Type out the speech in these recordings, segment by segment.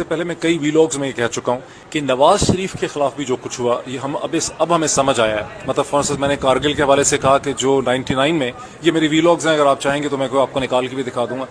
इससे पहले मैं कई वीलॉग्स में ये कह चुका हूँ कि नवाज शरीफ के खिलाफ भी जो कुछ हुआ ये हम अब हमें समझ आया है। मतलब फॉर इंस्टेंस मैंने कारगिल के हवाले से कहा कि जो 99 में, ये मेरी वीलॉग्स हैं, अगर आप चाहेंगे तो मैं आपको निकाल के भी दिखा दूंगा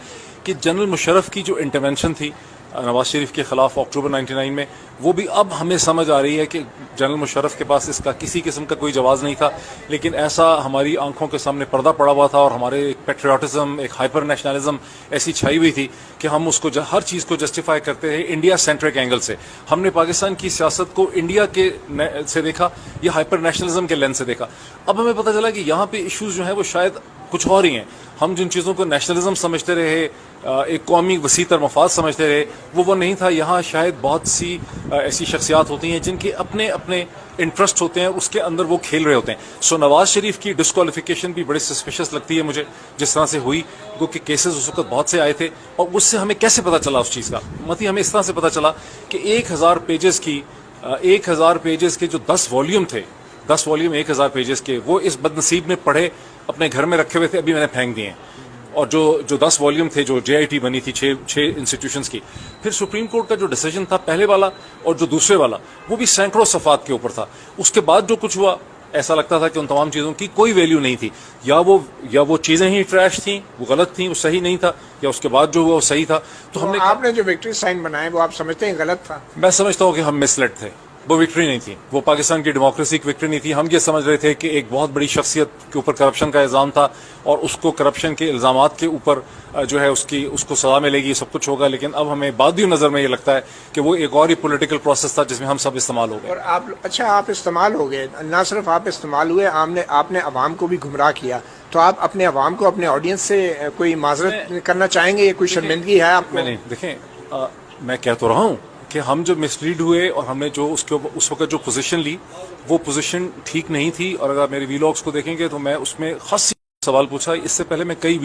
कि जनरल मुशर्रफ की जो इंटरवेंशन थी नवाज शरीफ के खिलाफ अक्टूबर 99 में, वो भी अब हमें समझ आ रही है कि जनरल मुशर्रफ के पास इसका किसी किस्म का कोई जवाब नहीं था, लेकिन ऐसा हमारी आंखों के सामने पर्दा पड़ा हुआ था और हमारे एक पेट्रियाटिज्म, एक हाइपर नेशनलिज्म ऐसी छाई हुई थी कि हम उसको हर चीज़ को जस्टिफाई करते हैं इंडिया सेंट्रिक एंगल से। हमने पाकिस्तान की सियासत को इंडिया के से देखा या हाइपर नेशनलिज्म के लेंस से देखा। अब हमें पता चला कि यहाँ पे इश्यूज जो हैं वो शायद कुछ और ही हैं। हम जिन चीज़ों को नेशनलिज्म समझते रहे, एक कौमी वसीतर मफाद समझते रहे, वो नहीं था। यहाँ शायद बहुत सी ऐसी शख्सियात होती हैं जिनके अपने अपने इंटरेस्ट होते हैं, उसके अंदर वो खेल रहे होते हैं। सो नवाज शरीफ की डिस्क्वालिफिकेशन भी बड़ी सस्पिशियस लगती है मुझे, जिस तरह से हुई, क्योंकि केसेस उस वक्त बहुत से आए थे। और उससे हमें कैसे पता चला उस चीज़ का? हमें इस तरह से पता चला कि 1000 पेजेस के जो 10 वॉल्यूम थे, 10 वॉल्यूम 1000 पेजेस के, वो इस बदनसीब ने पढ़े, अपने घर में रखे हुए थे, अभी मैंने फेंक दिए। और जो 10 वॉल्यूम थे, जो JIT बनी थी 6 इंस्टीट्यूशंस की, फिर सुप्रीम कोर्ट का जो डिसीजन था पहले वाला और जो दूसरे वाला, वो भी सैकड़ों सफ़ात के ऊपर था। उसके बाद जो कुछ हुआ, ऐसा लगता था कि उन तमाम चीज़ों की कोई वैल्यू नहीं थी, या वो चीज़ें ही ट्रैश थी, वो गलत थी, वो सही नहीं था, या उसके बाद जो हुआ वो सही था। तो हमने आपने जो विक्ट्री साइन बनाए वो आप समझते हैं गलत था? मैं समझता हूँ कि हम मिसलेड थे। वो विक्ट्री नहीं थी, वो पाकिस्तान की डेमोक्रेसी की विक्ट्री नहीं थी। हम ये समझ रहे थे कि एक बहुत बड़ी शख्सियत के ऊपर करप्शन का इल्ज़ाम था और उसको करप्शन के इल्ज़ामात के ऊपर जो है उसको सज़ा मिलेगी, सब कुछ होगा। लेकिन अब हमें बाद नज़र में ये लगता है कि वो एक और ही पॉलिटिकल प्रोसेस था जिसमें हम सब इस्तेमाल हो गए। और आप इस्तेमाल हो गए, ना सिर्फ आप इस्तेमाल हुए, आपने अवाम को भी गुमराह किया। तो आप अपने अवाम को, अपने ऑडियंस से कोई माजरत करना चाहेंगे या कोई शर्मिंदगी है आपको? नहीं, देखें, मैं कह तो रहा हूँ कि हम जो मिसलीड हुए और हमने जो उस वक्त जो पोजीशन ली, वो पोजीशन ठीक नहीं थी। और अगर मेरे वीलॉग्स को देखेंगे तो मैं उसमें खास सवाल पूछा। इससे पहले मैं कई